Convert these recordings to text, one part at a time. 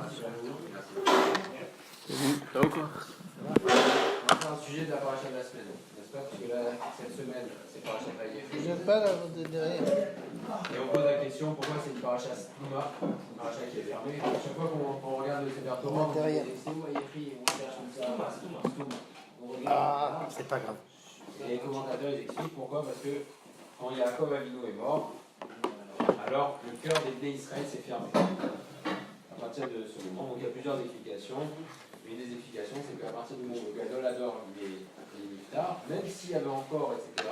Ça va ou quoi? On va faire un sujet de la paracha de la semaine, n'est-ce pas? Parce que là, cette semaine, c'est paracha Vaïef. J'aime pas la de derrière. Et on pose la question pourquoi c'est une paracha Stima, une paracha qui est fermée. À chaque fois qu'on regarde le Sefer Torah, on dit c'est où Vaïefri, on cherche comme ça, Stima. On regarde. C'est pas grave. Et les commentateurs ils expliquent pourquoi, parce que quand Yaakov Avinu est mort, alors le cœur des Bnei Israël s'est fermé. À partir de ce moment, donc il y a plusieurs explications. Une des explications, c'est qu'à partir du moment où le Gadol Hador est niftar, même s'il y avait encore, etc.,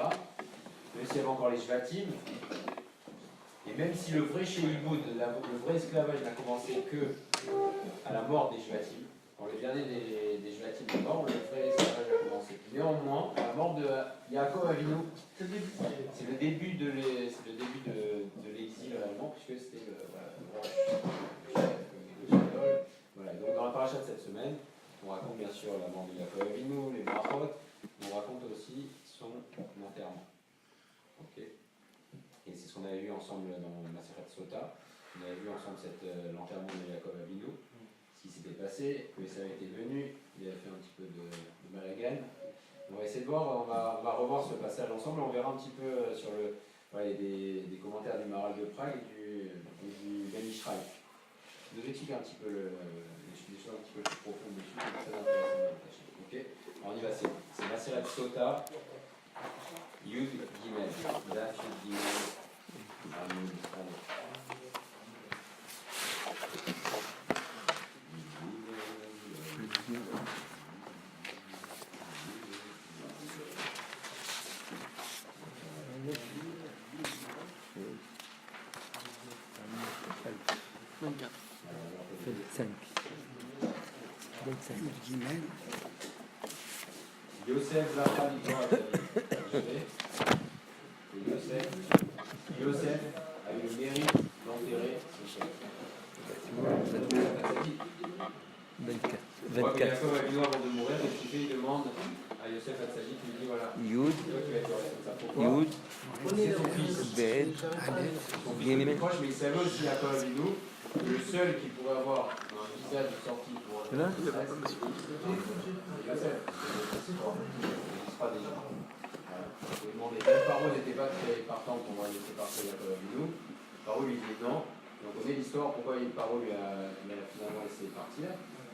même s'il y avait encore les Shvatim, et même si le vrai Shehiboud, le vrai esclavage n'a commencé que à la mort des Shvatim, quand le dernier des Shvatim est mort, le vrai esclavage a commencé. Néanmoins, la mort de Yaakov Avinu, c'est le début de l'exil réellement, puisque c'était le voilà. Donc dans la paracha de cette semaine, on raconte bien sûr la mort de Yaakov Avinu, les brachot, mais on raconte aussi son enterrement. Ok. Et c'est ce qu'on avait vu ensemble dans la Maseret Sota. On avait vu ensemble l'enterrement de Yaakov Avinu, ce qui s'était passé, que ça avait été venu, il avait fait un petit peu de balagan. On va essayer de voir, on va revoir ce passage ensemble, on verra un petit peu sur le. Ouais, des commentaires du Maral de Prague et du Ben Ishraï. Je vous explique un petit peu des choses un petit peu plus profondes dessus, c'est très intéressant. Ok. Alors on y va, c'est Maseret Sota, Yud Gimel, Daf Yud Gimel, Amud Aleph. Yosef Zachar Yosef a eu le mérite d'enterrer son père. On voit que Yaakov Avinu avant de mourir, et ce qu'il fait, il demande à Yosef Hatzadik, il lui dit voilà, Yud, toi tu vas être comme ça. Pourquoi? Yud, C'est son fils. Bet, Son fils était proche, mais il savait aussi Yaakov Avinu que le seul qui pourrait avoir un visage sorti pour Yosef. Pas déjà. Voilà. Même Paro n'était pas très partant pour moi laisser partir Yaakov Avinu. Paro lui dit non. Donc on connaît l'histoire pourquoi Paro lui a finalement laissé partir.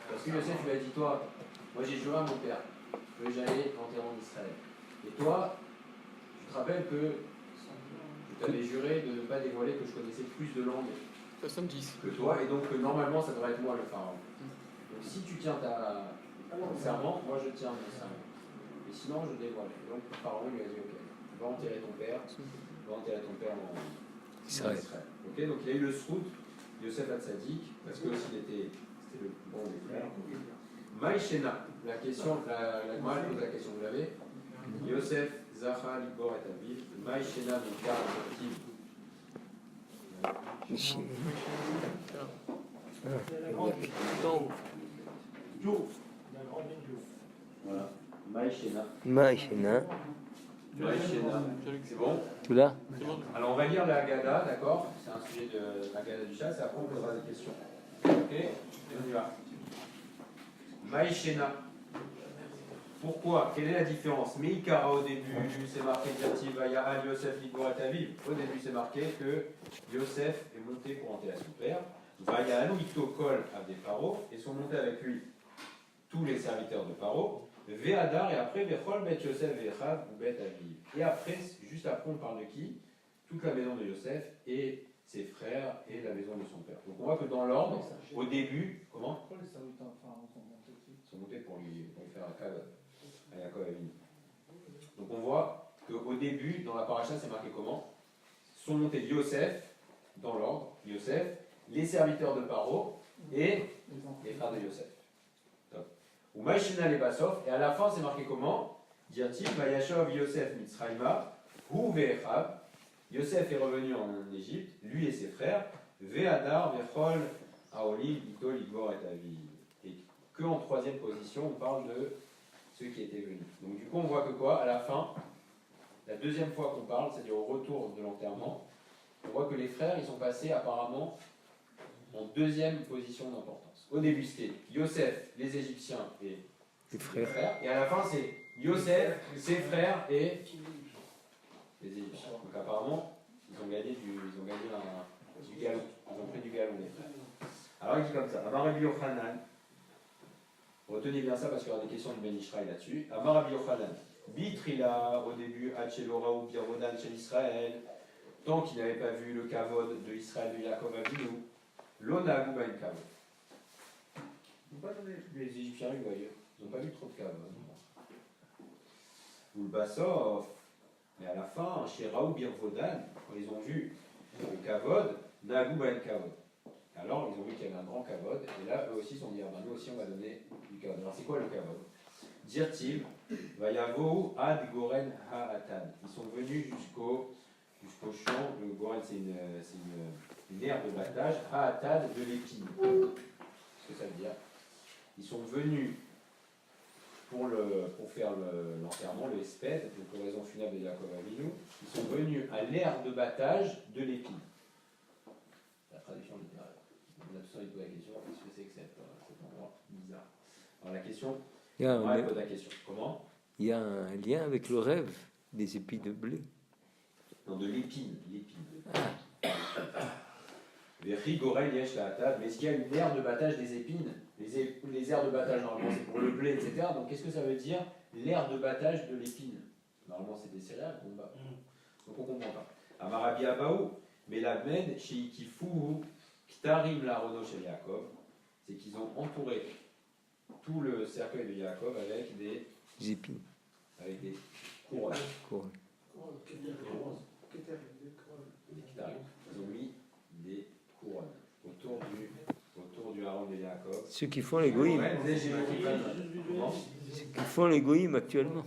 Parce que Yosef lui a dit toi, moi j'ai juré à mon père que j'allais enterrer en Israël. Et toi, tu te rappelles que je t'avais juré de ne pas dévoiler que je connaissais plus de langues que toi, et donc normalement ça devrait être moi le pharaon. Donc si tu tiens ton serment, moi je tiens mon serment. Et sinon je dévoile. Et donc le pharaon lui a dit ok, va enterrer ton père en Israël. Ok, donc il y a eu le srout, Yosef Hatzadik, parce que aussi c'était le plus bon des frères. Maïchena, la question, la Gemara pose la question, vous l'avez? Yosef, Zachar, Libor et Aviv, Maïchena, Mikar, Motiv. Voilà, Maïchena. Maïchena. C'est bon? Tout là? Alors on va lire la Haggadah, d'accord? C'est un sujet de Haggadah du chasse, et après on posera des questions. Ok? Et on y va. Maïchena. Pourquoi? Quelle est la différence? Meikara au début, c'est marqué Vaya al Yosef Libor et Aviv. Au début, c'est marqué que Yosef est monté pour enterrer son père. Vaya al Kol Abde Paro, et sont montés avec lui tous les serviteurs de Paro. Ve'adar, et après Vechol Bet Yosef Ve'echad ou Bet Aviv. Et après, juste après, on parle de qui? Toute la maison de Yosef et ses frères et la maison de son père. Donc on voit que dans l'ordre, au début, comment? Pourquoi les serviteurs sont montés dessus? Ils sont montés pour lui faire un cadeau à Yaakov Avinu. Donc on voit qu'au début, dans la paracha, c'est marqué comment? Sont montés Yosef, dans l'ordre, Yosef, les serviteurs de Paro et les frères de Yosef. Ou Maïchena les Basof, et à la fin, c'est marqué comment? Dit-il, Vayashov Yosef Mitzrayma, Hu Ve'echav. Yosef est revenu en Égypte, lui et ses frères, Ve'adar, Vechol, Aoli, Ito, Ligor et Aviv. Et qu'en troisième position, on parle de ceux qui étaient venus. Donc du coup, on voit que quoi? À la fin, la deuxième fois qu'on parle, c'est-à-dire au retour de l'enterrement, on voit que les frères, ils sont passés apparemment en deuxième position d'importance. Au début, c'était Yosef, les Égyptiens et Les frères. et à la fin, c'est Yosef, ses frères et les Égyptiens. Donc apparemment, ils ont gagné du galon. Ils ont pris du galon, les frères. Alors il dit comme ça, Amar Rabbi Yochanan, retenez bien ça parce qu'il y aura des questions de Ben Ishraï là-dessus. Amar Rabbi Yochanan, Bitrila, au début, Hachelora ou Birodan chez Israël, tant qu'il n'avait pas vu le kavod de Israël de Yaakov Avinu, l'Ona Gouba une kavod. Ils n'ont pas donné les Égyptiens lui ailleurs. Ils n'ont pas vu trop de kavod. Ou le Bassov, mais à la fin, chez Raoul Birvodan, quand ils ont vu le kavod, Nagou Ben kavod. Alors ils ont vu qu'il y avait un grand kavod, et là eux aussi ils se sont dit, ah ben nous aussi on va donner du kavod. Alors c'est quoi le kavod? Dire-t-il, Vayavo ad Goren ha'atan. Ils sont venus jusqu'au champ. Le Goren c'est une aire de battage, ha'atan de l'épine. Qu'est-ce que ça veut dire? Ils sont venus pour faire l'enterrement, le Esped, donc l'oraison funèbre de Yaakov Avinu. Ils sont venus à l'aire de battage de l'épine. La traduction littérale. On a tous envie de poser la question, qu'est-ce que c'est que cet endroit bizarre? Alors la question, Il y a on pose la question. Comment? Il y a un lien avec le rêve des épis de blé. Non, de l'épine. Verri, Gorel, Yesh, la table. Mais est-ce qu'il y a une aire de battage des épines? Les aires de battage, normalement, c'est pour le blé, etc. Donc, qu'est-ce que ça veut dire, l'aire de battage de l'épine? Normalement, c'est des céréales qu'on bat. Donc, on ne comprend pas. Amarabi Abaou, mais la med, chez Ikifu, Ktarim la Renault chez Yaakov, c'est qu'ils ont entouré tout le cercueil de Yaakov avec des épines. Avec des couronnes. Des ktarim. Ils ont mis des couronnes autour du haron de Yaakov. Ceux qui font les goïms. Ceux qui font les goïms actuellement.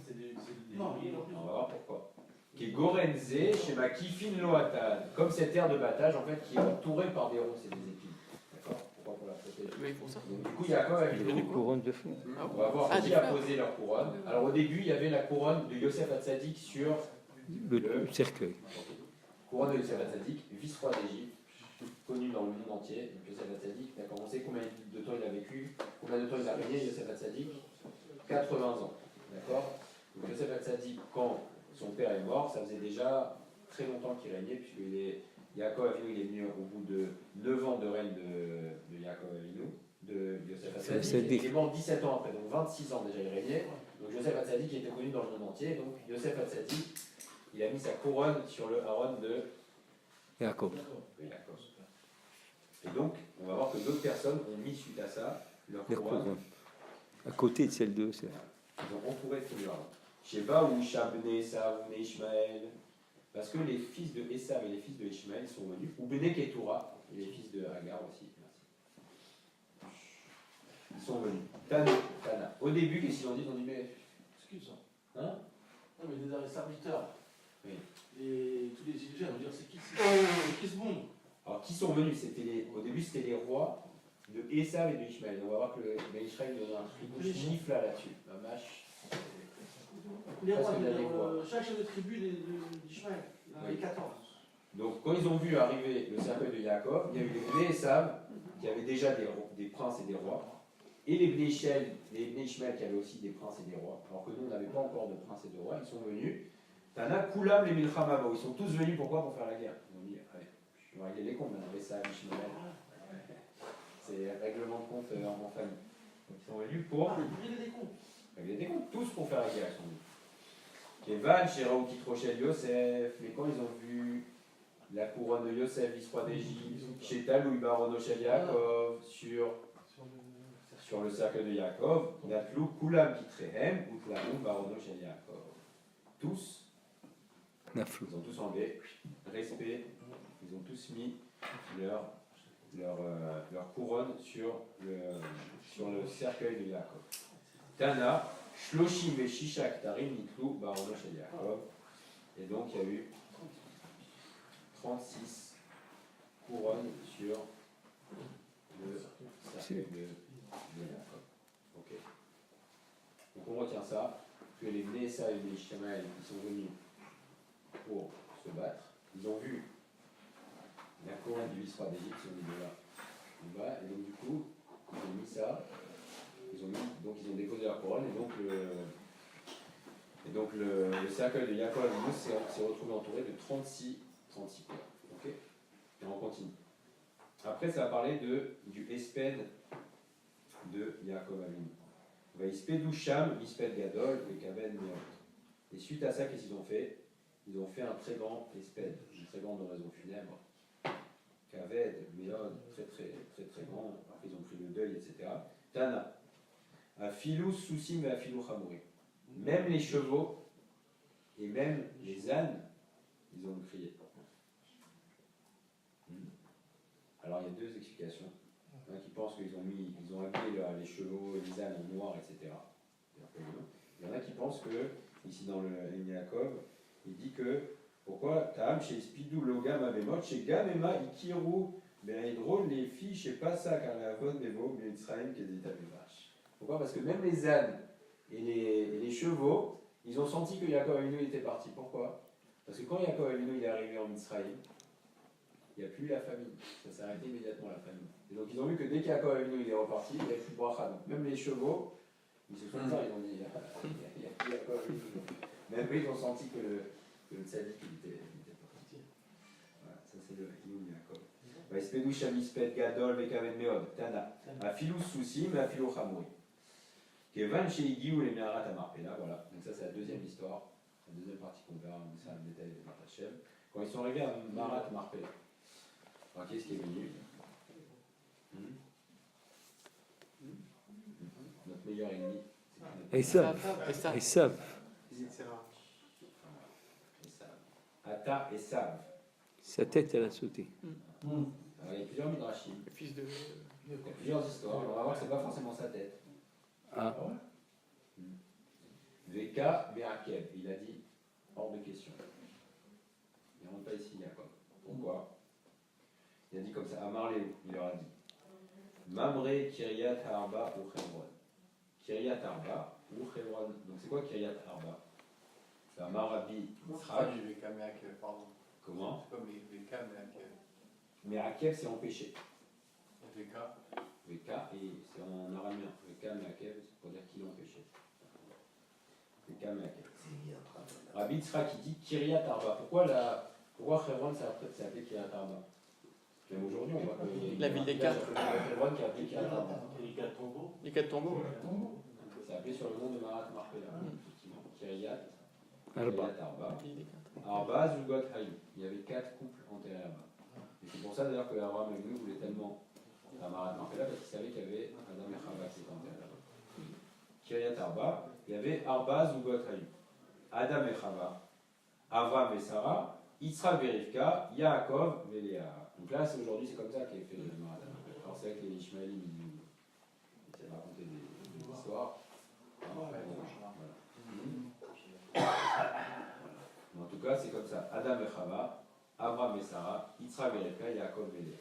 On va voir pourquoi. Qui est Gorenze, Shema Kifin Loatan. Comme cette aire de battage, en fait, qui est entourée par des ronces et des épines. D'accord? Pourquoi? Pour la protéger. Oui, pour ça. Donc, du coup, Yaakov a Les couronnes de feu. On va voir qui a posé leur couronne. Alors, au début, il y avait la couronne de Yosef Hatzadik sur Le cercueil. couronne de Yosef Hatzadik, vice-roi d'Égypte, connu dans le monde entier. Donc, Yosef Hatzadik, il a commencé, combien de temps il a vécu, combien de temps il a régné, Yosef Hatzadik? 80 ans. D'accord? Donc, Yosef Hatzadik, quand son père est mort, ça faisait déjà très longtemps qu'il régnait, puisque Yaakov Avinu, il est venu au bout de 9 ans de règne de Yaakov Avinu, de Yosef Hatzadik. Il est mort 17 ans après, donc 26 ans déjà il régnait. Donc Yosef Hatzadik était connu dans le monde entier, donc Yosef Hatzadik, il a mis sa couronne sur le haron de Yaakov. Yaakov. Et donc, on va voir que d'autres personnes ont mis suite à ça leur Les couronne. couronnes. À côté de celle de Yosef. Ils ont entouré tout le haron. Sheba ou Shabne, Esav, Bne Ishmael, parce que les fils de Esav et les fils de Ishmael sont venus, ou Bene Ketura, et les fils de Hagar aussi. Merci. Ils sont venus. Tana. Au début, qu'est-ce qu'ils ont dit? Ils ont dit, mais. Excuse-moi. Hein? Non, mais les serviteurs. Oui. Et tous les Égyptiens vont dire c'est qui ce monde? Alors, qui sont venus? Au début, c'était les rois de Esav et de Ishmael. On va voir que Ben Ishmael nous donne un chiffre là-dessus. Ma mâche. Les rois, chaque chef de tribu d'Ishmaël, les 14. Donc, quand ils ont vu arriver le cercueil de Yaakov, il y a eu les Bnei Esav, qui avaient déjà des princes et des rois, et les Bnei Ishmael, qui avaient aussi des princes et des rois, alors que nous, on n'avait pas encore de princes et de rois. Ils sont venus. Tana Kulam les Milchamabo. Ils sont tous venus pourquoi? Pour faire la guerre. Ils ont dit, allez, je vais régler les comptes maintenant, Esav, Ishmael. C'est règlement de compte en famille. Donc, ils sont venus pour régler des comptes. Régler des comptes, tous pour faire la guerre. Ils sont venus. Kevan, Sheraou, Kitrochel, Yosef, mais quand ils ont vu la couronne de Yosef, vice-roi d'Égypte, Shetal ou Barono Shel Yaakov, sur le cercle de Yaakov, Natlou, Kulam, Kitrehem, Utlaou, Barono Shel Yaakov. Tous, ils ont tous enlevé respect, ils ont tous mis leur couronne sur le cercueil de Yaakov. Tana, Shloshim et Shishak Tarim Nitlou Barono Shel Yaakov. Et donc il y a eu 36 couronnes sur le cercueil de Yaakov. Ok. Donc on retient ça, que les Bnei Esav et les Ishmael qui sont venus pour se battre, ils ont vu la couronne du vice-roi d'Égypte, ils ont dit là, bas, et donc du coup, ils ont mis ça, donc ils ont déposé leur couronne, et donc le cercle de Yaakov Avinu s'est retrouvé entouré de 36 pierres. Ok. Et on continue. Après, ça va parler du Esped de Yaakov Avinu. On va Ispedou Sham, Isped Gadol, et Kaved Meot. Et suite à ça, qu'est-ce qu'ils ont fait? Ils ont fait un très grand Esped, une très grande oraison funèbre. Kaved, Meot, très grand. Après, ils ont pris le deuil, etc. Tana. Afilou Soussim et Afilou Chamouri. Même les chevaux et même les ânes, ils ont crié. Alors il y a deux explications. Il y en a qui pensent qu'ils ont habillé les chevaux et les ânes en noir, etc. Il y en a qui pensent que, ici dans le Yaakov, il dit que pourquoi Ta'am chez Spidou Logam Abemot, chez Gamema Ikiru Beridro, les filles chez Passa, car la vote des veaux, mais Israël qui hésite à vaches. Pourquoi? Parce que même les ânes et les chevaux, ils ont senti que Yaakov Avinu était parti. Pourquoi? Parce que quand Yaakov Avinu est arrivé en Israël, il n'y a plus la famine. Ça s'est arrêté immédiatement la famine. Et donc ils ont vu que dès qu'Yaakov Avinu est reparti, il n'y avait plus de bracha. Donc même les chevaux, ils se sont dit, ils ont dit, il n'y a plus Yaakov Avinu. Même eux, ils ont senti que le tzaddik était parti. Voilà, ça c'est le Hilul Yaakov. Espedou Shamisped Gadol Vekaved Meod, Tana, Afilou Soussim et Afilou Chamouri. Kevan Sheigiou les Meharat Amarpela, voilà. Donc ça c'est la deuxième histoire, la deuxième partie qu'on verra, mais c'est un détail de Martachem. Quand ils sont arrivés à Marat Marpela, alors qu'est-ce qui est venu? Notre meilleur ennemi. Esav. Ata et Sav. Sa tête, elle a sauté. Alors, il y a plusieurs midrashim. Le fils de. Il y a plusieurs histoires. Alors, on va voir que c'est pas forcément sa tête. Ah. Veka Be'akev. Il a dit hors de question. Il ne rentre pas ici, Jacob. Pourquoi? Il a dit comme ça, Amarleu, il leur a dit Mamre Kiryat Arba ou Hebron. Kiryat Arba ou Hebron. Donc c'est quoi Kiryat Arba? C'est un Marabi Yitzhak. Pardon. Comment? C'est comme Veka, Me'akev, c'est empêché. Veka. Veka, et c'est en araméen. Veka Me'akev, c'est pour dire qu'il est empêché. Veka Me'akev. Rabbi Yitzhak qui dit Kiryat Arba. Pourquoi Hebron s'est appelé Kiryat Arba? Même aujourd'hui, on voit que La ville des quatre. Hebron qui a appelé Kiryat Arba. Les quatre tombeaux. Les quatre tombeaux. C'est appelé sur le nom de Marat Marpela. Effectivement. Kiryat Arba. Arba. Ville des quatre. Arba Zugot Hayou. Il y avait 4 couples enterrés là-bas. Et c'est pour ça d'ailleurs que Abraham Avinu voulait tellement à Marat Marpela parce qu'il savait qu'il y avait Adam et Chava qui étaient enterrés là-bas. Kiryat Arba, il y avait Arba Zugot Hayou. Adam et Chava, Avram et Sarah, Yitzhak et Rivka, Yaakov et Léa. Donc là, aujourd'hui, c'est comme ça qu'est fait le Marat Marpela. Alors c'est vrai que les Ishmaélim, ils essaient de raconter des histoires. Après, en tout cas, c'est comme ça. Adam et Chava, Avram et Sarah, Yitzhak et Rivka, Yaakov et Léa.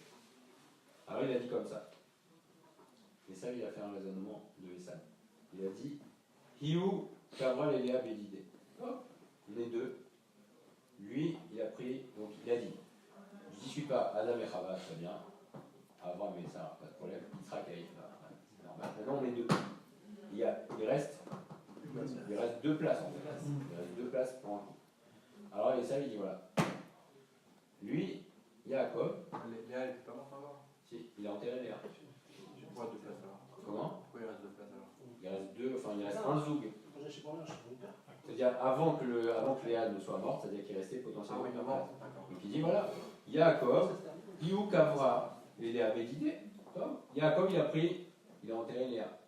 Alors il a dit comme ça. Et ça, il a fait un raisonnement de Essan. Il a dit Hiou, Kavra et Léa Bédidé. Les deux. Lui, il a pris, donc il a dit je ne discute pas Adam et Chava, très bien. Avram et Sarah, pas de problème. Yitzhak et Rivka, c'est normal. Maintenant, on est deux. Il reste 2 places en fait. Il reste 2 places pour un coup. Alors Essan, il dit voilà. Lui, Yaakov. Léa, elle n'était pas morte encore? Si, il a enterré Léa. Pourquoi 2 places alors? Comment? Pourquoi il reste 2 places alors? Il reste un zoug. Je sais pas, je sais pas. C'est-à-dire avant que Léa ne soit morte, c'est-à-dire qu'il restait potentiellement une place. D'accord. Donc il dit voilà, Yaakov, Iou Kavra, et Léa Bédidé. Yaakov, il a enterré Léa.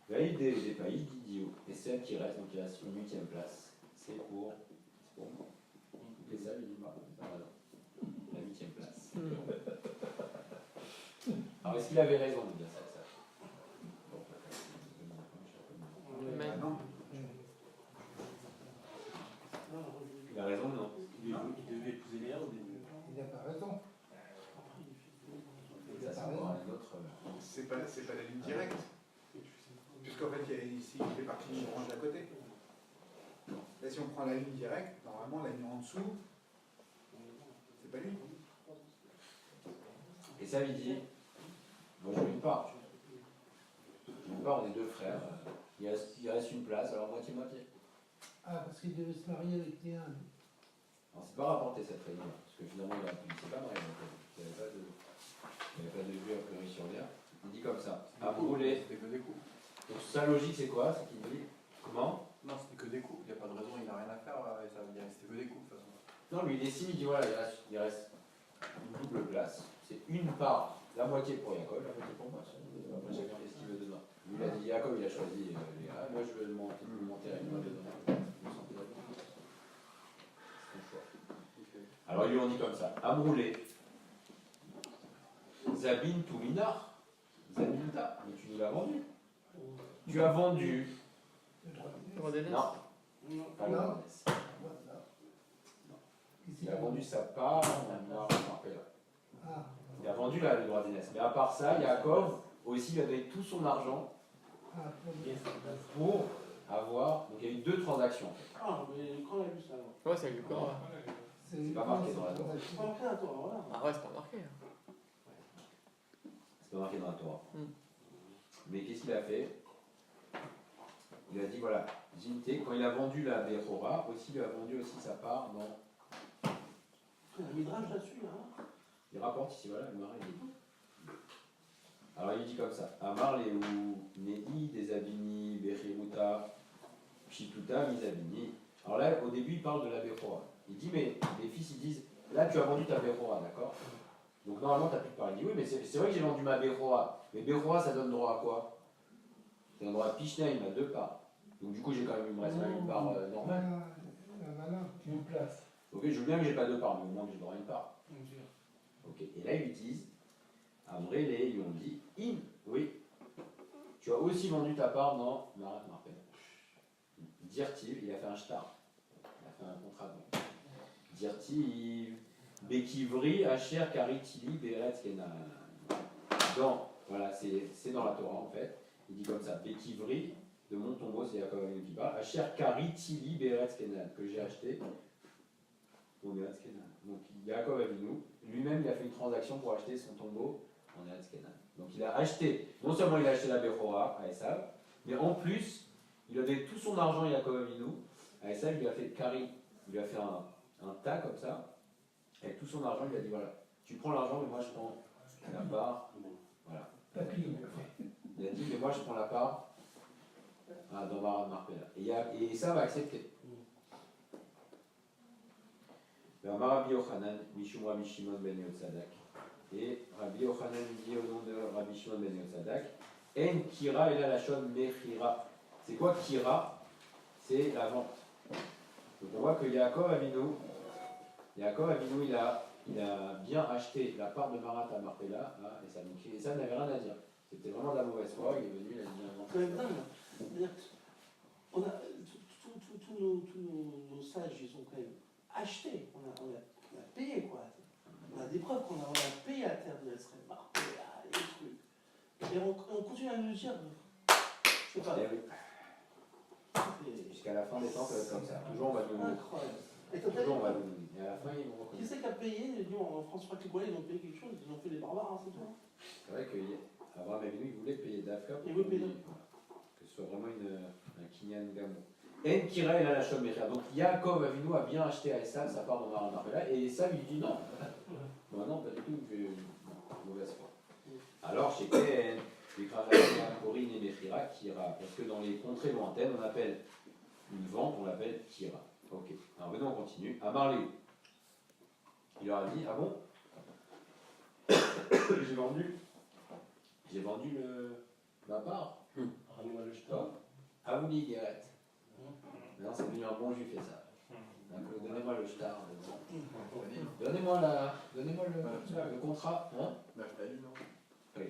Veille des pays d'Idio. Et celle qui reste, donc il reste une 8e place. C'est pour moi. Et ça, il dit bah, la 8e place. Alors est-ce qu'il avait raison de dire ça? Il a raison, non? Il devait épouser Léa au début. Il n'a pas raison. Ça, c'est encore un autre. C'est pas la ligne directe. Puisqu'en fait, ici, il fait partie d'une branche d'à côté. Là, si on prend la ligne directe, normalement, la ligne en dessous, c'est pas lui. ça il dit, moi je veux une part. Une part, on est deux frères. Il reste une place, alors moitié-moitié. Ah, parce qu'il devait se marier avec Théa. Alors c'est pas rapporté cette réunion, parce que finalement il s'est pas marié. Il n'y avait pas de vue a priori sur l'air. Il dit comme ça, à brûler. C'était que des coups. Donc sa logique c'est quoi? C'est qu'il dit, comment? Non, c'était que des coups. Il n'y a pas de raison, il n'a rien à faire. Et ça, c'était que des coups de toute façon. Non, lui il estime, il dit voilà, il reste une double place. C'est une part, la moitié pour Jacob, la moitié pour moi. Après chacun fait ce qu'il veut dedans. Lui il a dit, Jacob il a choisi, moi je veux monter avec moi dedans. C'est son choix. Alors ils lui ont dit comme ça, à brûler. Zabin Touminar, Zabinta, mais tu nous l'as vendu. Tu as vendu. Droit d'aînesse. Non, Non. pas le Non. droit d'aînesse. Il a vendu sa part, on a marqué là. Ah, Il a vendu là, le droit d'aînesse. Mais à part ça, Yaakov aussi il a donné tout son argent ah, pour avoir. Donc il y a eu deux transactions. Ah, mais quand on a vu ça, alors. Ouais, c'est avec le corps. C'est pas marqué dans la Torah. C'est pas marqué à toi, voilà. Ah ouais, c'est pas marqué. C'est pas marqué dans la Torah. Hmm. Mais qu'est-ce qu'il a fait? Il a dit voilà, Zinté, quand il a vendu la Bechora, aussi il a vendu aussi sa part dans. Il y a un midrash là-dessus, hein. Il rapporte ici, voilà, le marin il dit. Alors il dit comme ça Amar Léou, Nedi, Desabini, Bechiruta, Pshituta, Misabini. Alors là, au début, il parle de la Bechora. Il dit, mais les fils, ils disent, là, tu as vendu ta Bechora, d'accord? Donc normalement, tu n'as plus de part. Il dit, oui, mais c'est vrai que j'ai vendu ma Bechora. Mais Bechora, ça donne droit à quoi? Ça donne droit à Pishna, il m'a deux parts. Donc du coup, j'ai quand même une part normale. voilà, une place. Ok, je veux bien que j'ai pas deux parts, mais au moins que j'ai droit à une part. Ok, et là, ils disent, Amré, ils lui ont dit, oui, tu as aussi vendu ta part dans Marat Marpel. Dirtiv, il a fait un shtar. Il a fait un contrat. Dirtiv, Bekivri, Asher, Karitili, Beretz, Kenan. Voilà, c'est dans la Torah en fait. Il dit comme ça, Bekivri, de mon tombeau, c'est Yaakov Avinu qui parle, Asher, Karitili, Beretz, Kenan, que j'ai acheté. Au Beretz, Kenan. Donc Yaakov Avinu, lui-même, il a fait une transaction pour acheter son tombeau en Beretz, Kenan. Donc il a acheté, non seulement il a acheté la Bechora à Esav, mais en plus, il a donné tout son argent à Yaakov Avinu. À Esav, il lui a fait Kari, il lui a fait un tas comme ça. Avec tout son argent, il a dit voilà, tu prends l'argent, mais moi je prends la part. Voilà. Papillon. Il a dit mais moi je prends la part dans Marat Marpella. Et Esav a accepté. Rabbi Yochanan, Mishum Rabbi Shimon ben Yotzadak. Et Rabbi Yochanan dit au nom de Rabbi Shimon ben Yotzadak, En Kira et la Lachon Mechira. C'est quoi Kira? C'est la vente. Donc on voit que Yaakov Avinu, il a bien acheté la part de Marat à Marpella à Esav. Donc Esav n'avait rien à dire. C'était vraiment de la mauvaise foi. Il est venu, il a dit C'est quand même dingue. C'est-à-dire on a tous nos sages, ils ont quand même acheté. On a payé quoi. On a des preuves qu'on a payé la terre de l'Israël, Marpella, les trucs. Et on continue à nous dire, je sais pas. Jusqu'à la fin des temps, ça va être comme ça. Toujours on va nous. Incroyable. Et Toujours on va nous. Et à la fin, ils vont qui reconnaître. c'est qui a payé? En François Clébois, ils ont payé quelque chose, ils ont fait les barbares, hein, c'est tout. C'est vrai qu'Abraham Avinu, il voulait payer Dafka pour Il voulait payer que ce soit vraiment un Kinyan Gamon. En Kira et la Lachon Mechira. Donc Yaakov Avinu a bien acheté à Esav sa part dans Marat Marpella et Esav il dit non. Non, pas du tout, mauvaise foi. Alors chez Ken, Corinne et Mechira, Kira. Parce que dans les contrées lointaines, on appelle une vente, on l'appelle Kira. Ok, alors venons, on continue. Amar Léou. Il leur a dit, ah bon? J'ai vendu ma part. Ramène-moi le shtar. Avouli Guéret. Maintenant c'est devenu un bon juif et ça. Donc donnez-moi le shtar. Donnez-moi le contrat. Hein? Oui.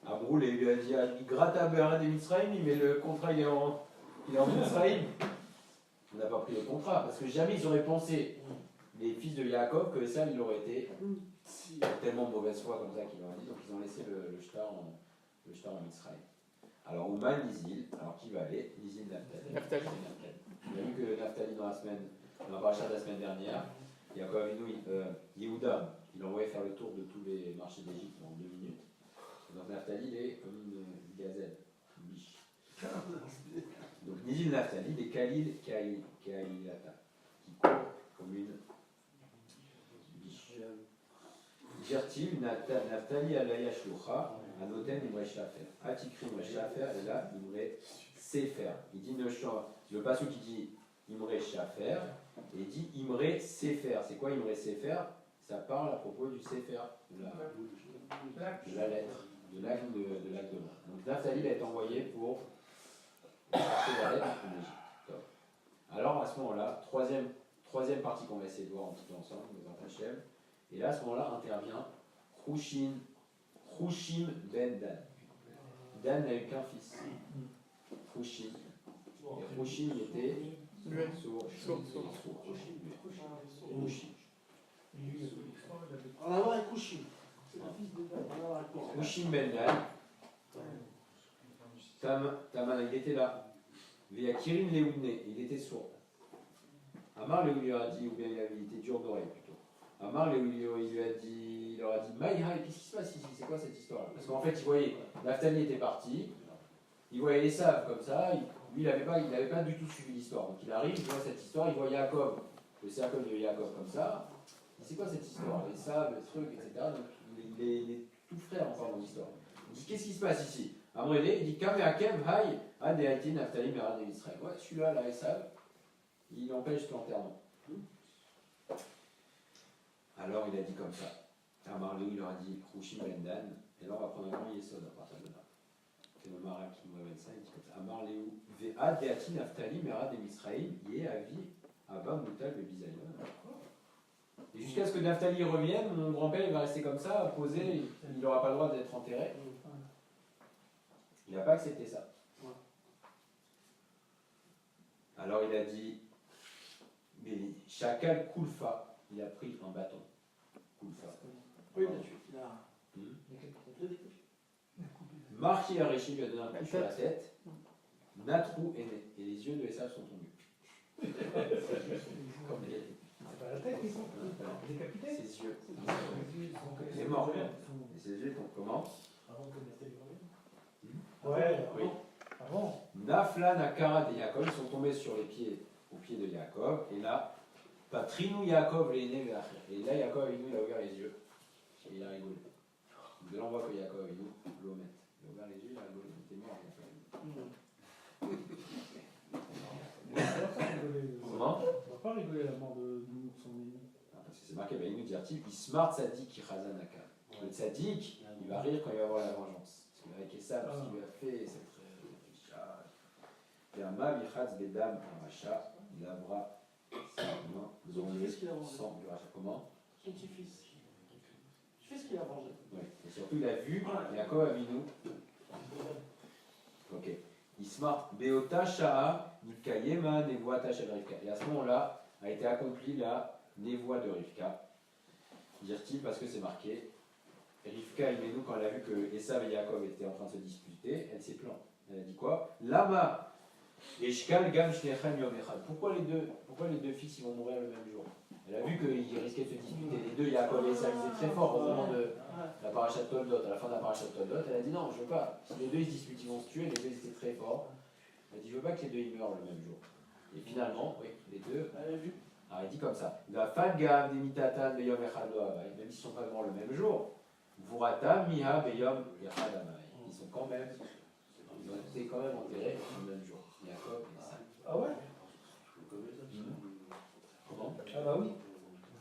Abroul lui a dit, il gratte à Bérin des Mitzrayim, mais le contrat il est en Mitzrayim. On n'a pas pris le contrat, parce que jamais ils auraient pensé, les fils de Yaakov, que ça il aurait été tellement de mauvaise foi comme ça qu'ils l'ont dit, donc ils ont laissé le shtar en Mitzrayim. Alors Ouman, Nizil, alors qui va aller? Nizil, Naftali. On a vu que Naftali dans la parasha de la semaine dernière, Yaakov Avinu, Yehuda, il envoyait faire le tour de tous les marchés d'Égypte en 2 minutes. Et donc Naphtali, il est comme une gazelle, une biche. Donc Nizil Naphtali, des Khalil Kailata, qui court comme une biche. Dire-t-il, Naphtali alaya shlucha, anoten imre shafer. Atikri imre shafer, et là, imre sefer. Il dit le passage qui dit imre shafer, et il dit imre sefer. C'est quoi imre sefer? Ça parle à propos du sefer, de la lettre, de l'acte de l'acte de mort. Donc Naphtali a été envoyé pour chercher la lettre en Égypte. Top. Alors à ce moment-là, troisième partie qu'on va essayer de voir un petit peu ensemble, dans Hachem. Et là, à ce moment-là, intervient Hushim ben Dan. Dan n'a eu qu'un fils. Hushim. Et Hushim était sourd. Hushim. On va avoir un Kouchim. C'est le fils de Dan. On va avoir un Kouchim. Hushim ben Dan. Taman, il était là. Via Kirin Leoudne, il était sourd. Amar le lui a dit, ou bien il était dur d'oreille plutôt. Amar le lui il leur a dit, Maïhaï, qu'est-ce qui se passe ici? C'est quoi cette histoire? Parce qu'en fait, il voyait, Naphtali était parti, il voyait Esav comme ça, lui il n'avait pas du tout suivi l'histoire. Donc il arrive, il voit cette histoire, il voit Yaakov, le cercle de Yaakov comme ça. Il dit, c'est quoi cette histoire? Esav, le truc, etc. Donc il est tout frais encore dans l'histoire. Il dit, qu'est-ce qui se passe ici? Amrédé, il dit, Kame Hakem, Haï, Adéati, Naphtali, Merad et Israël. Ouais, celui-là, là, Esav, il empêche l'enterrement. Alors il a dit comme ça. Amarléou, il leur a dit Hushim ben Dan, et là on va prendre un grand yesod à partir de là. C'est le Maral qui nous révèle ça, il dit comme ça. Amarléou, Ve'ad Deati Naphtali, Merad et Israël, Yé Avi, Abba Moutal, le Bisayon. Et jusqu'à ce que Naphtali revienne, mon grand-père il va rester comme ça, posé, il n'aura pas le droit d'être enterré. Il n'a pas accepté ça. Alors il a dit, mais Shakal Kulfa, il a pris un bâton. Kulfa. Oui, il a Marchi Areshi lui a donné un coup sur la tête. Natrou est né. Et les yeux de Esav sont tombés. Comme les... C'est pas la tête, ils sont décapités. Ses yeux. Il est mort. Et ses yeux tombent comment? Ouais, Oui. avant. Nafla Nakara de Yaakov, ils sont tombés sur les pieds, aux pieds de Yaakov. Et là, Patrinou Yaakov les nés vers. Et là, Yaakov il a ouvert les yeux. Et il a rigolé. De là, on voit que Yaakov l'omet. Il a ouvert les yeux, il a rigolé. Il était mort. Comment? On va pas rigoler à la mort de son ennemi. Parce que c'est marqué, il dit Smart Tzadik Khazanaka. Le Tzadik, il va rire quand il va avoir la vengeance. Parce qu'avec Esav, ce qu'il lui a fait, c'est très. Yama Bichatz Bedam Amacha, il lavera sa main dans le sang du rachat. Comment? son petit-fils. Je fais ce qu'il a vengé. Oui. Et surtout, il a vu Yaakov Avinu. Ok. Ismar Beota Sha'a Nikayema Nevoa Tasha Rivka. Et à ce moment-là, a été accomplie la Nevoa de Rivka. Dire-t-il parce que c'est marqué. Rivka, Imenu, quand elle a vu que Esav et Yaakov étaient en train de se disputer, elle s'est plainte. Elle a dit quoi? Lama Eshkal Gam Shnechem Yom Echad. Pourquoi les deux fils ils vont mourir le même jour? Elle a vu qu'ils risquaient de se disputer. Les deux, Yaakov et Esav, ils étaient très forts au moment de la parashat Toldot. À la fin de la parashat Toldot, elle a dit non, je veux pas. Si les deux ils se disputent, ils vont se tuer. Les deux ils étaient très forts. Elle a dit je veux pas que les deux ils meurent le même jour. Et finalement, oui, les deux. Elle a vu. Alors il dit comme ça. La Fadgam Demitatan Beyom Echad Loavai. Même s'ils sont pas morts le même jour. Vurata Miha Beyom Echad Amai. Ils sont quand même. Ils ont été quand même enterrés le même jour. Yaakov et Esav. Ah ouais? Comment? Ah bah oui.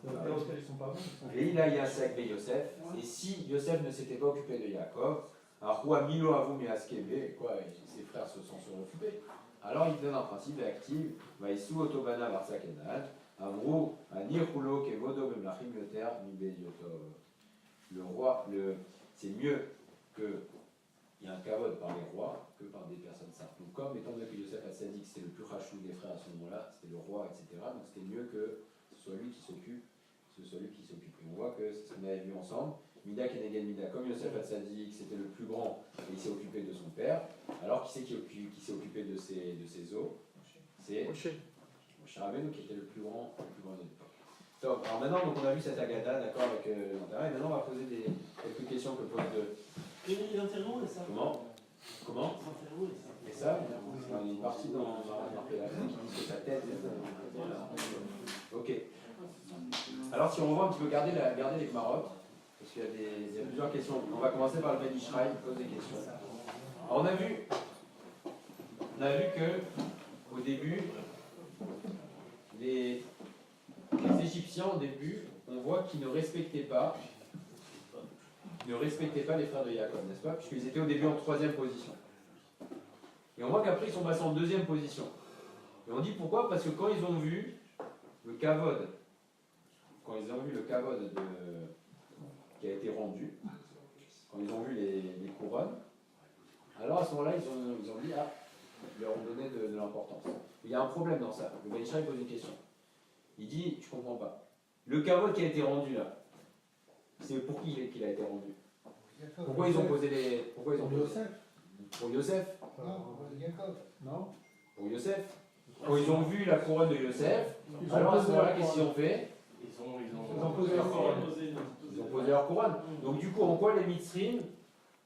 Ils sont pas bons. Et il a Yasek et Yosef. Et si Yosef ne s'était pas occupé de Yaakov, Arua Milo Avou Measkebe, quoi, ses frères se sont suroccupés. Alors il donne un principe actif, Vaïsou Otobana Varsakenan, Amrou, Anirulo Kevodo Bemlachim Yoter, Mibed Yotov. Le roi, c'est mieux qu'il y ait un kavod par les rois que par des personnes simples. Donc comme étant donné que Yosef a dit que c'était le plus rachou des frères à ce moment-là, c'était le roi, etc. Donc c'était mieux que ce soit lui qui s'occupe. Et on voit que c'est ce qu'on avait vu ensemble. Mida Kenegen Mida, comme Yosef Hatzadik, c'était le plus grand et il s'est occupé de son père. Alors qui c'est qui s'est occupé de ses os? C'est Moshe Rabbeinu qui était le plus grand de l'époque. Top. Alors maintenant, donc, on a vu cette Agada, d'accord, avec l'intérêt. Et maintenant, on va poser quelques questions que pose de. Et l'intérieur, ça. Comment L'intérieur, ça. Et ça, on est parti dans la qui dit que sa tête. Ok. Alors, si on revoit un petit peu, garder les Maroc, parce qu'il y a plusieurs questions. On va commencer par le Ben Ishraï, qui pose des questions. Alors, on a vu que, au début, les Égyptiens, au début, on voit qu'ils ne respectaient pas les frères de Jacob, n'est-ce pas? Puisqu'ils étaient au début en 3e position. Et on voit qu'après, ils sont passés en 2e position. Et on dit pourquoi? Parce que quand ils ont vu le kavod, qui a été rendu, quand ils ont vu les couronnes, alors à ce moment-là, ils ont dit, ils leur ont donné de l'importance. Il y a un problème dans ça. Le Ben Ishraï pose une question. Il dit, je comprends pas. Le kavod qui a été rendu là, c'est pour qui qu'il a été rendu? Pourquoi ils ont posé les. Pourquoi ils ont posé Yosef. Pour Yosef? Non. Pour Yosef. Quand ils ont vu la couronne de Yosef, alors à ce moment-là, qu'est-ce qu'ils ont fait? Ils ont posé leur couronne. Ils ont posé leur couronne. Donc du coup, en quoi les Mitzrim,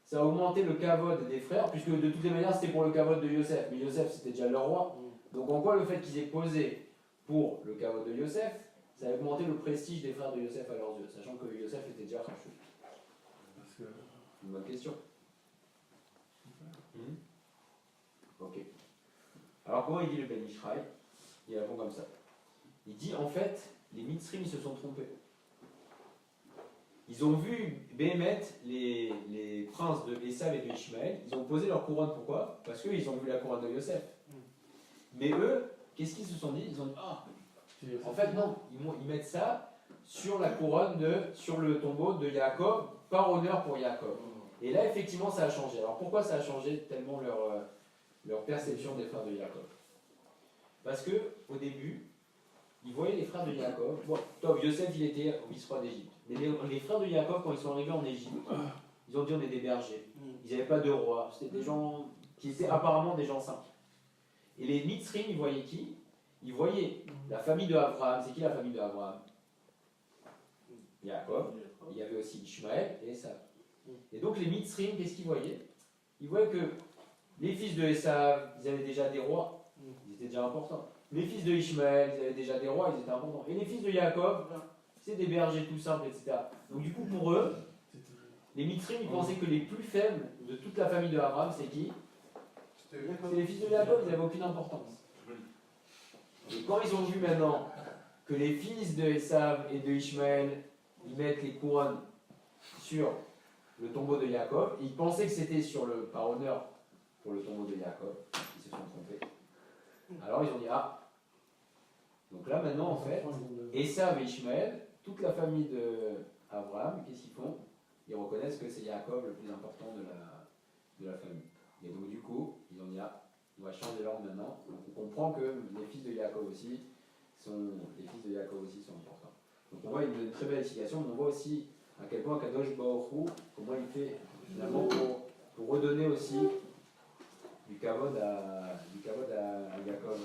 ça a augmenté le kavod des frères, puisque de toutes les manières, c'était pour le kavod de Yosef. Mais Yosef, c'était déjà leur roi. Donc en quoi le fait qu'ils aient posé pour le kavod de Yosef, ça a augmenté le prestige des frères de Yosef à leurs yeux, sachant que Yosef était déjà rachou. Une bonne question. Ok. Alors comment il dit le Ben Ishraï? Il répond comme ça. Il dit en fait, les Mitzrim ils se sont trompés. Ils ont vu Béhémet, les princes de Esav et de Ishmaël, ils ont posé leur couronne. Pourquoi? Parce qu'ils ont vu la couronne de Yosef. Mais eux, qu'est-ce qu'ils se sont dit? Ils ont dit, en fait non, ils mettent ça sur la couronne, sur le tombeau de Yaakov, par honneur pour Yaakov. Et là, effectivement, ça a changé. Alors pourquoi ça a changé tellement leur perception des frères de Yaakov? Parce que au début, ils voyaient les frères de Yaakov. Bon, Yosef, il était vice-roi d'Égypte. Mais les frères de Yaakov, quand ils sont arrivés en Égypte, ils ont dit on est des bergers. Ils n'avaient pas de roi. C'était des gens qui étaient apparemment des gens simples. Et les Mitzrim, ils voyaient qui? Ils voyaient la famille de Abraham. C'est qui la famille de Abraham? Yaakov. Il y avait aussi Ishmaël et Esav. Et donc les Mitzrim, qu'est-ce qu'ils voyaient? Ils voyaient que les fils de Esav, ils avaient déjà des rois. Ils étaient déjà importants. Les fils de Ishmaël, ils avaient déjà des rois, ils étaient importants. Et les fils de Yaakov, c'est des bergers tout simples, etc. Donc du coup, pour eux, les Mitzrim, ils pensaient que les plus faibles de toute la famille de Abraham, c'est qui? C'est les fils de Yaakov, ils n'avaient aucune importance. Et quand ils ont vu maintenant que les fils de Esav et de Ishmaël, ils mettent les couronnes sur le tombeau de Yaakov, ils pensaient que c'était par honneur pour le tombeau de Yaakov, ils se sont trompés. Alors ils ont dit, donc là maintenant en fait, Esav et Ishmaël, toute la famille d'Abraham, qu'est-ce qu'ils font? Ils reconnaissent que c'est Yaakov le plus important de la famille. Et donc du coup, ils ont dit, on va changer l'ordre maintenant. Donc on comprend que les fils de Yaakov aussi sont importants. Donc on voit une très belle explication, mais on voit aussi à quel point Kadosh Baruch Hu, comment il fait finalement pour redonner aussi du kavod à Yaakov.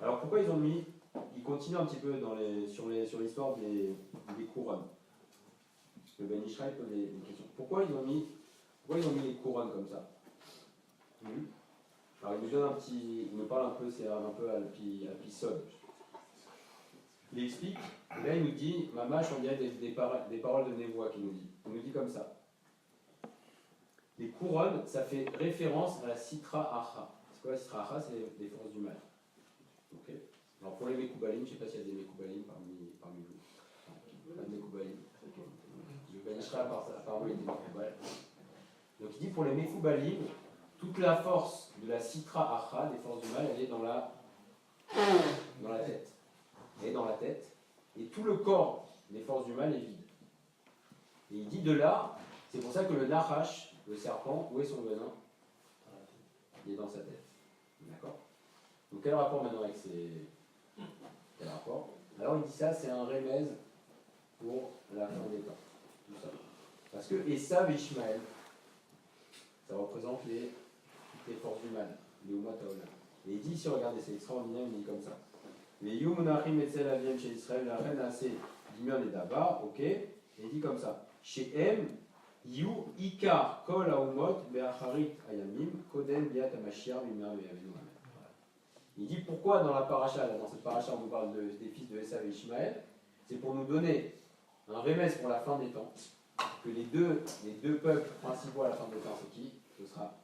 Alors pourquoi ils continuent un petit peu sur l'histoire des couronnes. Le Ben Ishraï pose des questions. Pourquoi ils ont mis les couronnes comme ça? Alors il me parle un peu, c'est un peu Alpisod. Il explique, et là il nous dit, Mamash, on dirait des paroles de Névois qu'il nous dit. Il nous dit comme ça. Les couronnes, ça fait référence à la Sitra Acha. C'est quoi la Sitra Acha? C'est les forces du mal. Okay. Alors pour les Mekoubalim, je ne sais pas s'il y a des Mekoubalim parmi vous. Pas de Mekoubalim. Je vais à part vous, il y a des Mekoubalim. Donc il dit pour les Mekoubalim, toute la force de la Sitra Acha, des forces du mal, elle est dans la tête. Elle est dans la tête. Et tout le corps des forces du mal est vide. Et il dit de là, c'est pour ça que le Nachash, le serpent, où est son venin? Il est dans sa tête. D'accord? Donc quel rapport maintenant avec quel rapport? Alors il dit ça, c'est un remèze pour la fin des temps. Tout ça. Parce que Esav et Ishmaël, ça représente les forces du mal, les Umat Haolam. Et il dit ici, regardez, c'est extraordinaire, il dit comme ça. Mais Yumunachim Etzel Aviem chez Israël, la reine assez d'Imion et d'Abba, ok, et il dit comme ça. Chez M, Yu Ikar Kol Aumot Be'acharit Ayamim Kodem Biat Amashiach Bimar Be'avinu. Il dit pourquoi dans la paracha, là, dans cette paracha, on nous parle des fils de Esav et Ishmaël, c'est pour nous donner un remède pour la fin des temps, que les deux peuples principaux à la fin des temps, c'est qui? Ce sera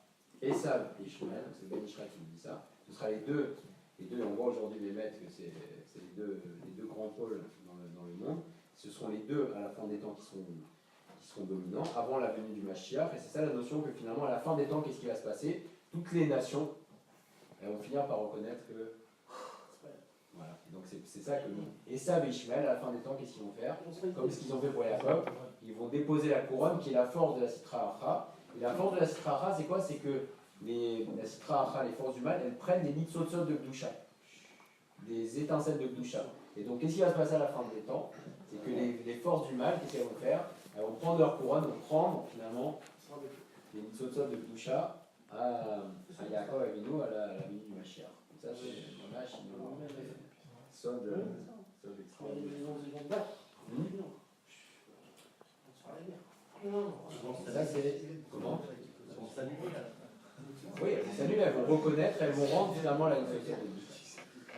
Esav et Ishmaël, donc c'est Ben Ishmael qui nous dit ça. Ce sera les deux, on voit aujourd'hui les maîtres que c'est les deux grands pôles dans le monde. Ce seront les deux à la fin des temps qui seront dominants, avant la venue du Mashiach, et c'est ça la notion que finalement à la fin des temps, qu'est-ce qui va se passer? Toutes les nations, elles vont finir par reconnaître que... Voilà, et donc c'est ça que Esav et Ishmael, à la fin des temps, qu'est-ce qu'ils vont faire? Comme ce qu'ils ont fait pour Jacob, ils vont déposer la couronne qui est la force de la Sitra Achra. Et la force de la Sitra Achra, c'est quoi? C'est que la Sitra Achra, les forces du mal, elles prennent des nitzotzot de Gdusha, des étincelles de Gdusha. Et donc qu'est-ce qui va se passer à la fin des temps? C'est que les forces du mal, qu'est-ce qu'elles vont faire? Elles vont prendre leur couronne, vont prendre finalement les nitzotzot de Gdusha à Yaakov Avinu, à la venue du Mashiach. Donc ça, c'est dommage, Sod extraordinaire. Ça, c'est comment? Oui, elles s'annulent, elles vont reconnaître, elles vont rendre finalement la société.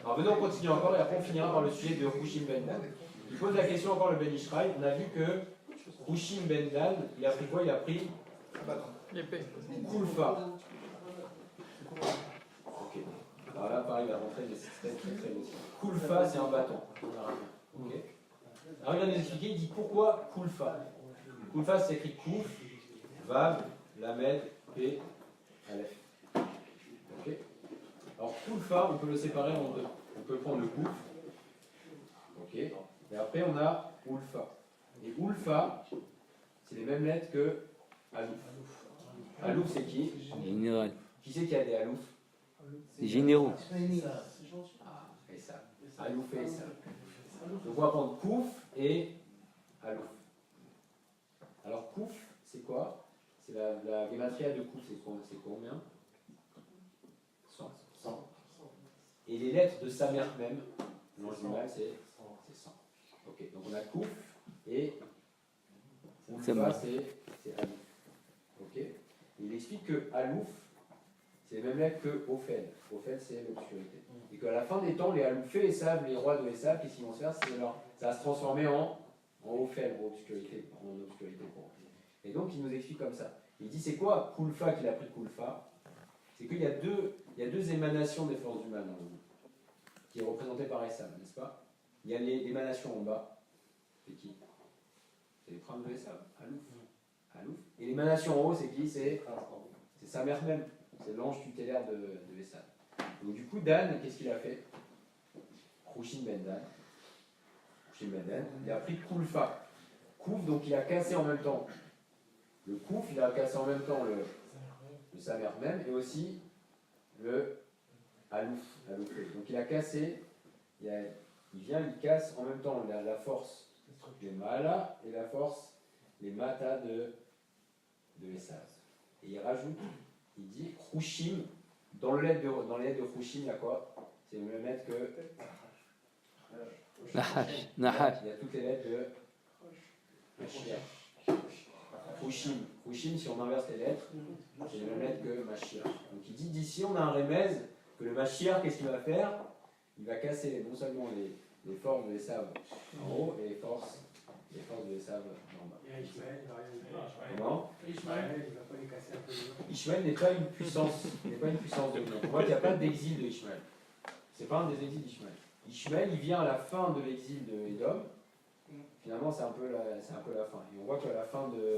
Alors venons, on continue encore et après on finira par le sujet de Hushim Ben Dan. Il pose la question encore le Ben Ishraï. On a vu que Hushim Ben Dan, il a pris quoi? Il a pris L'épée. Kulfa. Ok. Alors là, pareil, il va rentrer des systèmes très très aussi. Kulfa, c'est un bâton. Ok. Alors il va nous expliquer, il dit pourquoi Kulfa. Kulfa, c'est écrit Kouf, Vav, Lamed, P, Aleph. Ok. Alors Kulfa, on peut le séparer en deux. On peut prendre le Kouf. Ok. Et après on a Ulfa. Et Ulfa, c'est les mêmes lettres que Alouf. Alouf, c'est qui? Général. Qui c'est qui a des Alouf? Les généraux. Ah, et ça. Alouf et ça. Donc on va prendre Kouf et Alouf. Alors Kouf, c'est quoi? C'est la gématria de Kouf, c'est combien? 100. Et les lettres de sa mère même, l'ange du mal, c'est 100. Ok, donc on a Kouf et Ulfa, c'est Alouf. Ok. Et il explique que Alouf, c'est les mêmes lettres que Ophel. Ophel, c'est l'obscurité. Et qu'à la fin des temps, les Aloufés et Esav, les rois de Esav, qu'est-ce qu'ils vont se faire? Ça va se transformer en Ophel, en obscurité pour eux. Et donc il nous explique comme ça. Il dit c'est quoi Kulfa qu'il a pris Kulfa? C'est qu'il y a deux émanations des forces du mal dans le monde, qui est représentée par Esav, n'est-ce pas? Il y a l'émanation en bas, c'est qui? C'est les princes de Esav, Alouf. Et l'émanation en haut, c'est qui? C'est sa mère même, c'est l'ange tutélaire de Esav. Donc du coup, Dan, qu'est-ce qu'il a fait? Hushim Ben Dan, il a pris Kulfa. Kouf, donc il a cassé en même temps le Kouf, il a cassé en même temps le Samer même et aussi le Alouf. Donc il a cassé, il casse en même temps la force des Mala et la force, les Mata de Esav. Et il rajoute, il dit Hushim, dans les lettres de Hushim, il y a quoi? C'est le même lettre que Nahash. il y a toutes les lettres de Mashiach. Hushim, si on inverse les lettres, c'est les mêmes lettres que Mashiach. Donc il dit d'ici on a un remèze que le Mashiach, qu'est-ce qu'il va faire? Il va casser non seulement les forces de Esav en haut et les forces de Esav en bas. Comment? Ishmael n'est pas une puissance dominante. On voit qu'il n'y a pas d'exil de Ishmael. C'est pas un des exils d'Ishmael. Ishmael, il vient à la fin de l'exil de Édom. Finalement, c'est un peu la fin. Et on voit qu'à la fin de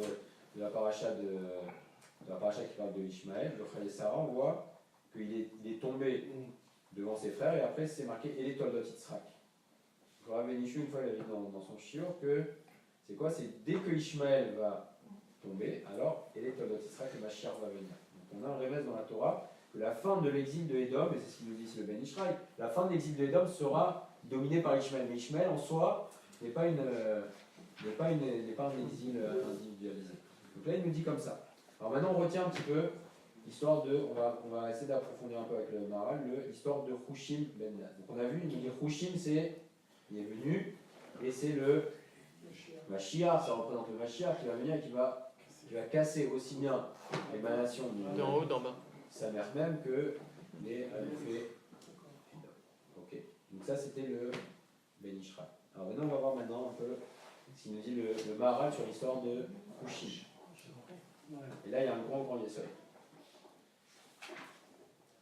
la paracha qui parle de Ishmael, le frère de Sarah, on voit qu'il est tombé devant ses frères et après c'est marqué Eletol dot Yitzhak. Rav Benishu, une fois, il a dit dans son shiur que c'est quoi? C'est dès que Ishmael va tomber, alors Eletol dot Yitzhak et Mashiach va venir. Donc on a un remède dans la Torah que la fin de l'exil de Édom, et c'est ce qu'il nous dit le Ben Ishraï, la fin de l'exil de Édom sera dominée par Ishmael. Mais Ishmael en soi n'est pas un exil individualisé. Donc là il nous dit comme ça. Alors maintenant on retient un petit peu l'histoire de, on va essayer d'approfondir un peu avec le Maharal, l'histoire de Hushim ben Dan. Donc on a vu, il nous dit Hushim, il est venu, et c'est le Mashiach, ça représente le Mashiach qui va venir et qui va casser aussi bien l'émanation D'en haut, d'en bas. sa mère même que les Alufé. Ok, donc ça c'était le Ben Ishra. Alors maintenant on va voir maintenant un peu ce qu'il nous dit le Maharal sur l'histoire de Hushim. Et là il y a un grand yesod.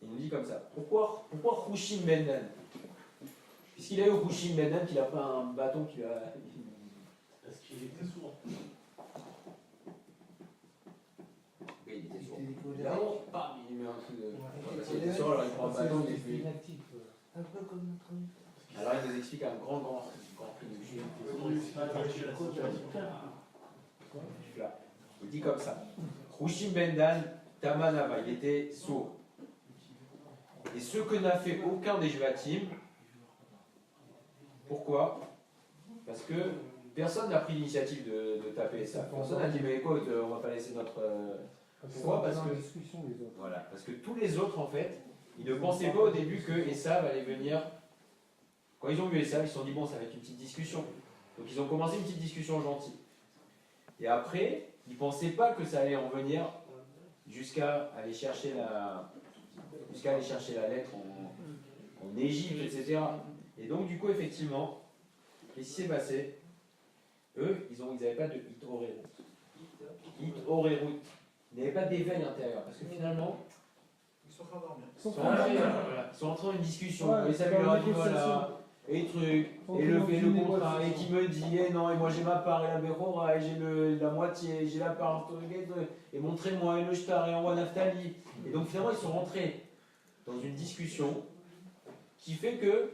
Il nous dit comme ça. Pourquoi Hushim ben Dan? Puisqu'il a eu Hushim ben Dan qu'il a pas un bâton qui a. Parce qu'il était sourd. Oui, il était sourd. Il Là, bam, il met un coup de. Parce qu'il était sourd, alors il prend un bâton, il est plus. Un peu comme notre ami. Alors il nous explique un grand prix de Juif. Il dit comme ça. Hushim ben Dan, Tamanava, il était sourd. Et ce que n'a fait aucun des Jvatim, pourquoi? Parce que personne n'a pris l'initiative de taper ça. Personne n'a dit mais écoute, on va pas laisser notre. Pourquoi? Parce que discussion les autres. voilà, parce que tous les autres en fait, ils ne pensaient pas au début que Esav allait venir. Quand ils ont vu Esav, ils se sont dit bon, ça va être une petite discussion. Donc ils ont commencé une petite discussion gentille. Et après, ils ne pensaient pas que ça allait en venir jusqu'à aller chercher la lettre en Égypte, etc. Et donc du coup, effectivement, qu'est-ce qui s'est passé? Eux, ils n'avaient pas de hit-orerut. Hit-orerut. Ils n'avaient pas d'éveil intérieur. Parce que finalement, Ils sont en train de dormir. ils sont entrés dans une discussion. Et ça lui a dit voilà. Et truc, et le contrat, et qui me dit, eh non, et moi j'ai ma part, et la Bechora, et j'ai la moitié, j'ai la part, et montrez-moi, et le shtar, et envoie Naftali. Et donc finalement, ils sont rentrés dans une discussion qui fait que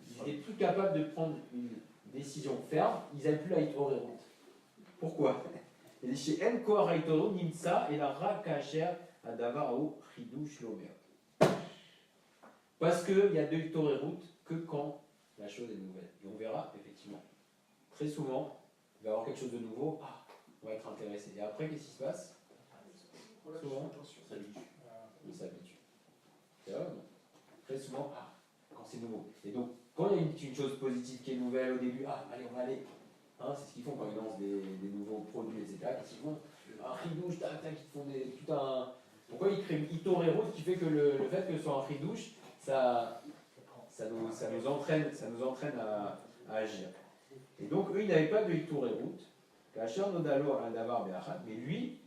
ils étaient plus capables de prendre une décision ferme, ils n'avaient plus la hitorerut. Pourquoi? Il dit chez En Koar Haïtorut, Nimtsa, et la Rakacher, Adavar Ao, Chidush Lomer. Parce qu'il y a de hitorerut que quand la chose est nouvelle. Et on verra, effectivement, très souvent, il va y avoir quelque chose de nouveau, on va être intéressé. Et après, qu'est-ce qui se passe? Souvent, on s'habitue. C'est vrai ou non? Très souvent, quand c'est nouveau. Et donc, quand il y a une chose positive qui est nouvelle au début, allez, on va aller. C'est ce qu'ils font quand ils lancent des nouveaux produits, etc. Qu'est-ce qu'ils font? Ridouche, tac, ils font tout un. Pourquoi ils créent une hitorerut qui fait que le fait que ce soit un ridouche, ça nous entraîne à agir. Et donc, eux, ils n'avaient pas de hitorerut. Mais lui,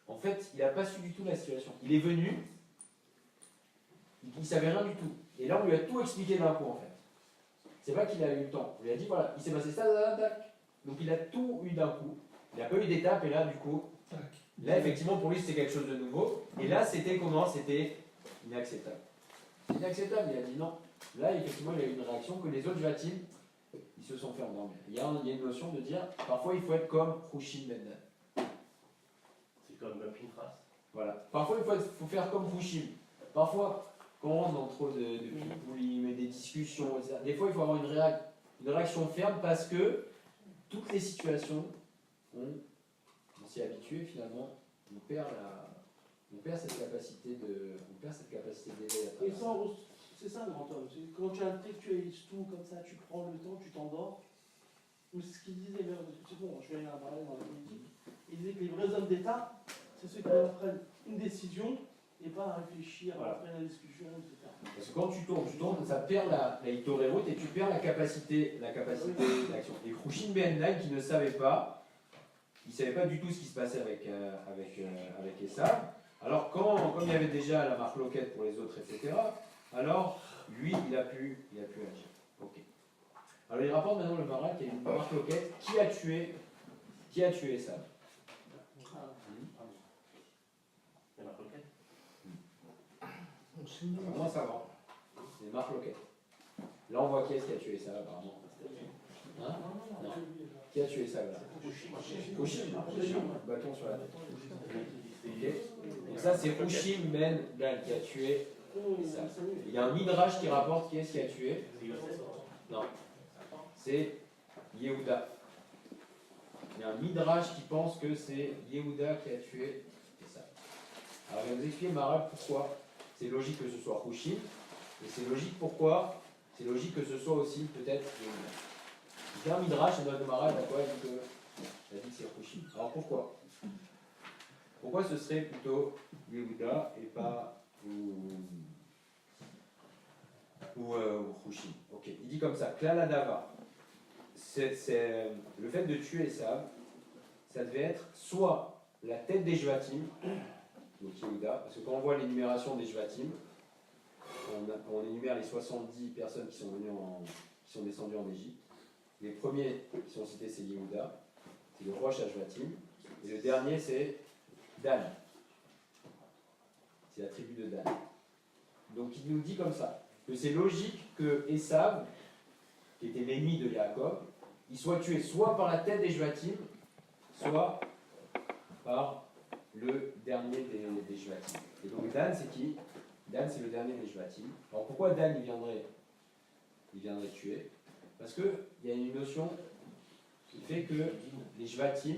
en fait, il n'a pas su du tout la situation. Il est venu, il ne savait rien du tout. Et là, on lui a tout expliqué d'un coup, en fait. C'est pas qu'il a eu le temps. On lui a dit, voilà, il s'est passé ça, tac. Donc, il a tout eu d'un coup. Il n'a pas eu d'étape, et là, du coup, là, effectivement, pour lui, c'était quelque chose de nouveau. Et là, c'était comment? C'était inacceptable. C'est inacceptable, il a dit non. Là, effectivement, il a eu une réaction que les autres Jvatim, ils se sont fait endormir. Il y a une notion de dire, parfois, il faut être comme Hushim ben Dan. C'est comme Pinchas. Voilà. Parfois, il faut faire comme Hushim. Parfois, quand on rentre dans trop de pitbulling et des discussions, etc., des fois, il faut avoir une réaction ferme parce que toutes les situations, on s'y est habitué, finalement, on perd cette capacité d'éveil à Et travers ça, c'est ça le grand homme. Quand tu intellectualises tout comme ça, tu prends le temps, tu t'endors. Mais ce qu'il disait, c'est bon, je vais aller en parler dans la politique. Il disait que les vrais hommes d'État, c'est ceux qui prennent une décision et pas à réfléchir, à faire la discussion, etc. Parce que quand tu tournes, ça perd la hitorerut et tu perds la capacité d'action. Et Hushim ben Dan, qui ne savait pas, il ne savait pas du tout ce qui se passait avec Esav. Alors, comme il y avait déjà la marque loquette pour les autres, etc., alors, lui, il a pu agir. Ok. Alors, il rapporte maintenant le Maharal qu'il y a une marque loquette. Qui a tué Esav? Il y a la roquette. Comment ça va? C'est Marc Loquet. Là, on voit qui est-ce qui a tué ça, apparemment. Non. Qui a tué ça, là? Hushim. Bâton sur la tête. Ok. Donc ça, c'est Hushim ben Dan qui a tué ça. Il y a un midrash qui rapporte qui est-ce qui a tué. Non. C'est Yehuda. Il y a un midrash qui pense que c'est Yehuda qui a tué ça. Alors je vais vous expliquer Maral pourquoi c'est logique que ce soit Hushim, et c'est logique pourquoi c'est logique que ce soit aussi peut-être Yehuda. Il y a un Midrash, et notre Maral, d'accord, il a dit que c'est Hushim. Alors pourquoi? Pourquoi ce serait plutôt Yehuda et pas Hushim? Ok, il dit comme ça, Klala Dava. C'est le fait de tuer Esav, ça devait être soit la tête des Jvatim, donc Yehuda, parce que quand on voit l'énumération des Jvatim, on énumère les 70 personnes qui sont descendues en Égypte. Les premiers qui sont cités, c'est Yehuda, c'est le roi Shajvatim, et le dernier, c'est Dan. C'est la tribu de Dan. Donc il nous dit comme ça, que c'est logique que Esav, qui était l'ennemi de Yaakov, il soit tué soit par la tête des Jvatim, soit par le dernier des Jvatim. Et donc Dan, c'est qui? Dan, c'est le dernier des Jvatim. Alors pourquoi Dan, il viendrait tuer? Parce qu'il y a une notion qui fait que les Jvatim,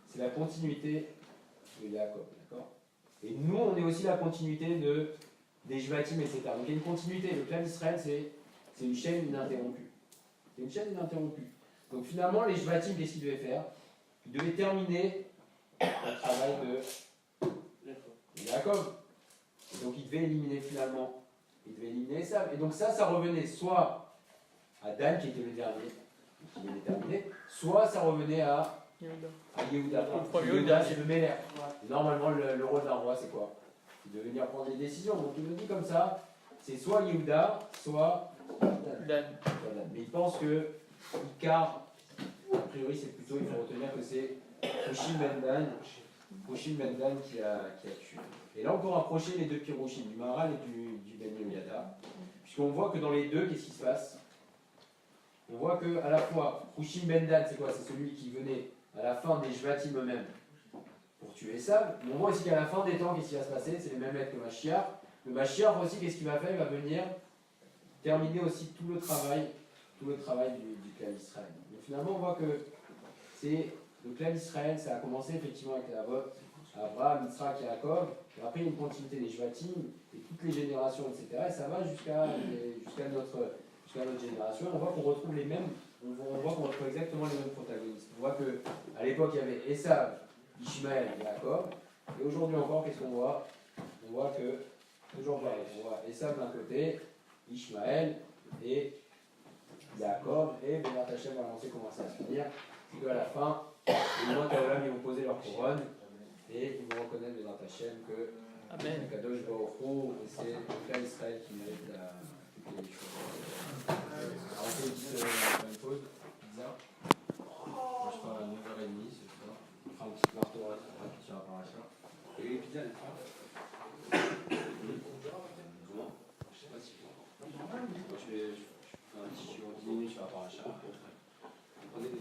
c'est la continuité de Yaakov, d'accord? Et nous, on est aussi la continuité des Jvatim, etc. Donc il y a une continuité. Le clan d'Israël, c'est une chaîne ininterrompue. C'est une chaîne ininterrompue. Donc finalement, les Jvatim, qu'est-ce qu'ils devaient faire? Ils devaient terminer le travail de Yaakov. Et donc ils devaient éliminer finalement, ils devaient éliminer Esav. Et donc ça revenait soit à Dan, qui était le dernier, qui venait terminer, soit ça revenait à Yehuda. Yehuda, c'est le Meller. Et normalement, le rôle d'un roi, c'est quoi? C'est de venir prendre des décisions. Donc il nous dit comme ça, c'est soit Yehuda, soit Dan. Mais il pense que Icar, a priori, c'est plutôt, il faut retenir que c'est Hushim Ben Dan qui a tué. Et là, on peut rapprocher les deux Pirouchim, du Maharal et du Ben Yehoyada, puisqu'on voit que dans les deux, qu'est-ce qui se passe? On voit que à la fois, Hushim Ben Dan, c'est quoi? C'est celui qui venait à la fin des Jvatim eux-mêmes pour tuer Esav. Mais on voit aussi qu'à la fin des temps, qu'est-ce qui va se passer? C'est les mêmes lettres que Mashiach. Le Mashiach aussi, qu'est-ce qu'il va faire? Il va venir terminer aussi tout le travail du clan d'Israël. Donc finalement, on voit que c'est le clan d'Israël, ça a commencé effectivement avec la vote Abraham, Yitzhak et Yaakov, et après il y a une continuité des Jvatim, et toutes les générations, etc. Et ça va jusqu'à notre génération. On voit qu'on retrouve les mêmes, on voit qu'on retrouve exactement les mêmes protagonistes. On voit qu'à l'époque, il y avait Esav, Ishmaël et Yaakov, et aujourd'hui encore, qu'est-ce qu'on voit? On voit que, toujours pareil, on voit Esav d'un côté, Ishmaël et Yaakov, et Benat Hashem va annoncer comment ça va se finir. C'est qu'à la fin, les loin qu'Aolam, ils vont poser leur couronne, et ils vont reconnaître Benat Hashem que Kadosh Baruch Hu, et c'est le clan d'Israël qui mérite les choses. Alors on fait une pause, bizarre. Moi je pars à 9h30 ce soir. On fera un petit marteau rapide sur la paracha. Et les pizzas, elles font. Comment? Je sais pas si je fais un petit sur 10 minutes sur la paracha. Prenez des